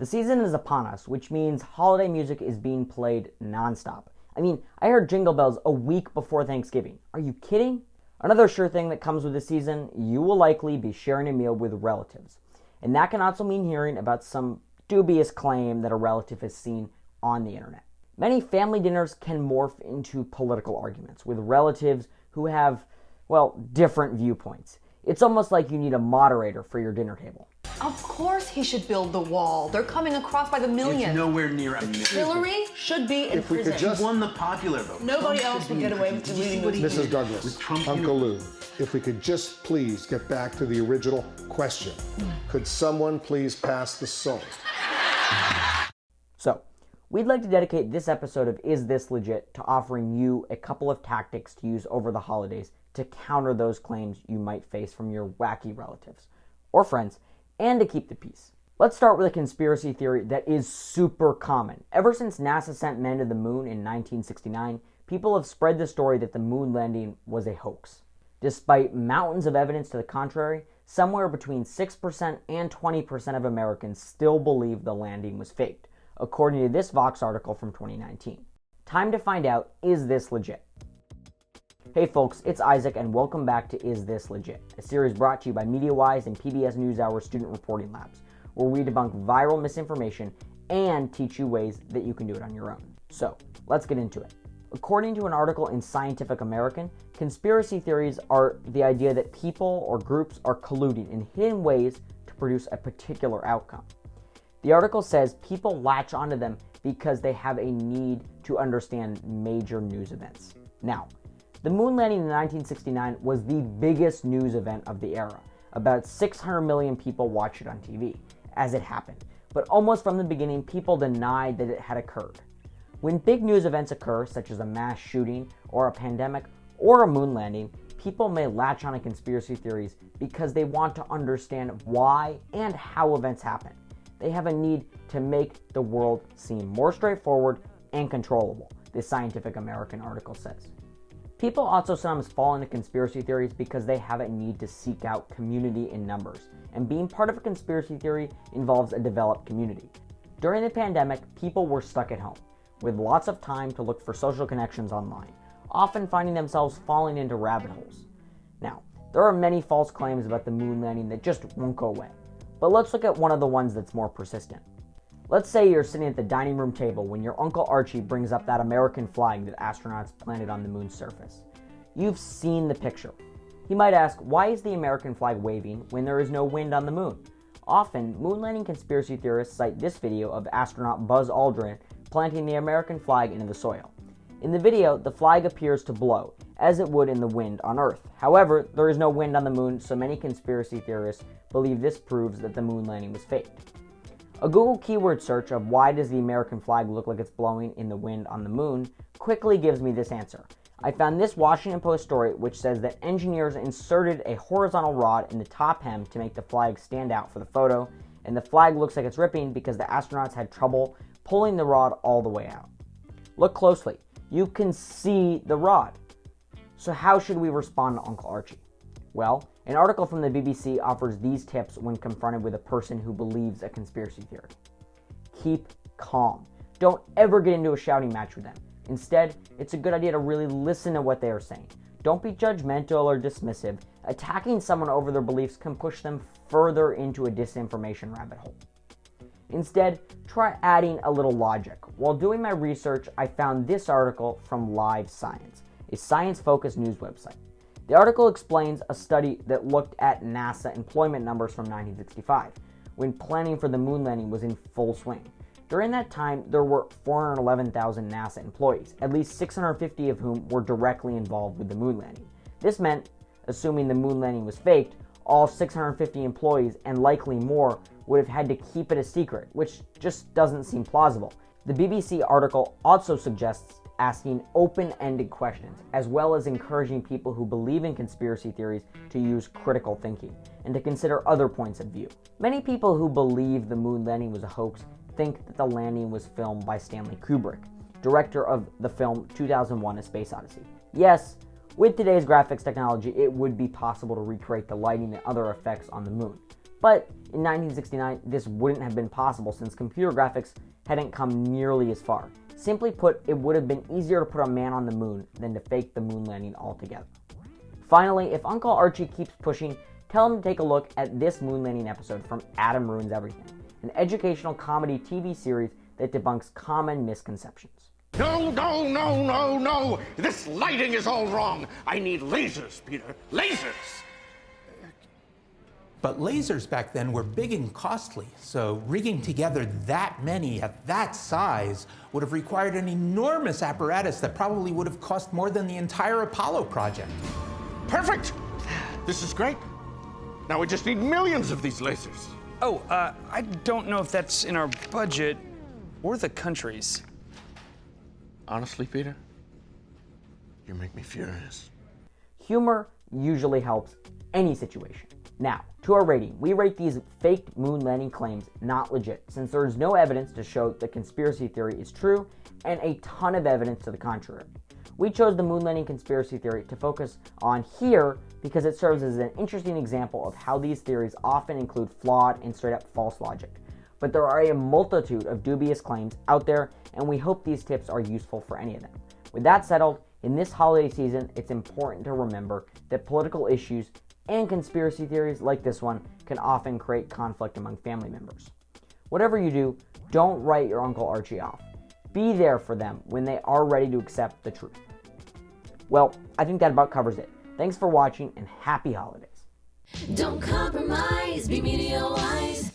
The season is upon us, which means holiday music is being played nonstop. I mean, I heard Jingle Bells a week before Thanksgiving. Are you kidding? Another sure thing that comes with the season, you will likely be sharing a meal with relatives. And that can also mean hearing about some dubious claim that a relative has seen on the internet. Many family dinners can morph into political arguments with relatives who have, well, different viewpoints. It's almost like you need a moderator for your dinner table. Of course he should build the wall. They're coming across by the millions. It's nowhere near a million. Hillary should be in prison. She won the popular vote. Nobody else would get away with deleting those. Mrs. Douglas, Uncle Lou, if we could just please get back to the original question. Could someone please pass the salt? So, we'd like to dedicate this episode of Is This Legit to offering you a couple of tactics to use over the holidays to counter those claims you might face from your wacky relatives or friends, and to keep the peace. Let's start with a conspiracy theory that is super common. Ever since NASA sent men to the moon in 1969, people have spread the story that the moon landing was a hoax. Despite mountains of evidence to the contrary, somewhere between 6% and 20% of Americans still believe the landing was faked, according to this Vox article from 2019. Time to find out, is this legit? Hey folks, it's Isaac and welcome back to Is This Legit, a series brought to you by MediaWise and PBS NewsHour Student Reporting Labs, where we debunk viral misinformation and teach you ways that you can do it on your own. So, let's get into it. According to an article in Scientific American, conspiracy theories are the idea that people or groups are colluding in hidden ways to produce a particular outcome. The article says people latch onto them because they have a need to understand major news events. Now, the moon landing in 1969 was the biggest news event of the era. About 600 million people watched it on TV as it happened, but almost from the beginning, people denied that it had occurred. When big news events occur, such as a mass shooting or a pandemic or a moon landing, people may latch on to conspiracy theories because they want to understand why and how events happen. They have a need to make the world seem more straightforward and controllable, this Scientific American article says. People also sometimes fall into conspiracy theories because they have a need to seek out community in numbers, and being part of a conspiracy theory involves a developed community. During the pandemic, people were stuck at home, with lots of time to look for social connections online, often finding themselves falling into rabbit holes. Now, there are many false claims about the moon landing that just won't go away, but let's look at one of the ones that's more persistent. Let's say you're sitting at the dining room table when your Uncle Archie brings up that American flag that astronauts planted on the moon's surface. You've seen the picture. He might ask, why is the American flag waving when there is no wind on the moon? Often, moon landing conspiracy theorists cite this video of astronaut Buzz Aldrin planting the American flag into the soil. In the video, the flag appears to blow, as it would in the wind on Earth. However, there is no wind on the moon, so many conspiracy theorists believe this proves that the moon landing was faked. A Google keyword search of why does the American flag look like it's blowing in the wind on the moon quickly gives me this answer. I found this Washington Post story which says that engineers inserted a horizontal rod in the top hem to make the flag stand out for the photo, and the flag looks like it's ripping because the astronauts had trouble pulling the rod all the way out. Look closely. You can see the rod. So how should we respond to Uncle Archie? Well, an article from the BBC offers these tips when confronted with a person who believes a conspiracy theory. Keep calm. Don't ever get into a shouting match with them. Instead, it's a good idea to really listen to what they are saying. Don't be judgmental or dismissive. Attacking someone over their beliefs can push them further into a disinformation rabbit hole. Instead, try adding a little logic. While doing my research, I found this article from Live Science, a science-focused news website. The article explains a study that looked at NASA employment numbers from 1965, when planning for the moon landing was in full swing. During that time, there were 411,000 NASA employees, at least 650 of whom were directly involved with the moon landing. This meant, assuming the moon landing was faked, all 650 employees, and likely more, would have had to keep it a secret, which just doesn't seem plausible. The BBC article also suggests asking open-ended questions, as well as encouraging people who believe in conspiracy theories to use critical thinking and to consider other points of view. Many people who believe the moon landing was a hoax think that the landing was filmed by Stanley Kubrick, director of the film 2001: A Space Odyssey. Yes, with today's graphics technology, it would be possible to recreate the lighting and other effects on the moon. But in 1969, this wouldn't have been possible since computer graphics hadn't come nearly as far. Simply put, it would have been easier to put a man on the moon than to fake the moon landing altogether. Finally, if Uncle Archie keeps pushing, tell him to take a look at this moon landing episode from Adam Ruins Everything, an educational comedy TV series that debunks common misconceptions. No, no, no, no, no! This lighting is all wrong! I need lasers, Peter! Lasers! But lasers back then were big and costly, so rigging together that many at that size would have required an enormous apparatus that probably would have cost more than the entire Apollo project. Perfect! This is great. Now we just need millions of these lasers. Oh, I don't know if that's in our budget or the country's. Honestly, Peter, you make me furious. Humor usually helps any situation. Now, to our rating, we rate these faked moon landing claims not legit, since there is no evidence to show the conspiracy theory is true, and a ton of evidence to the contrary. We chose the moon landing conspiracy theory to focus on here because it serves as an interesting example of how these theories often include flawed and straight up false logic. But there are a multitude of dubious claims out there, and we hope these tips are useful for any of them. With that settled, in this holiday season, it's important to remember that political issues and conspiracy theories like this one can often create conflict among family members. Whatever you do, don't write your Uncle Archie off. Be there for them when they are ready to accept the truth. Well, I think that about covers it. Thanks for watching and happy holidays. Don't compromise, be media wise.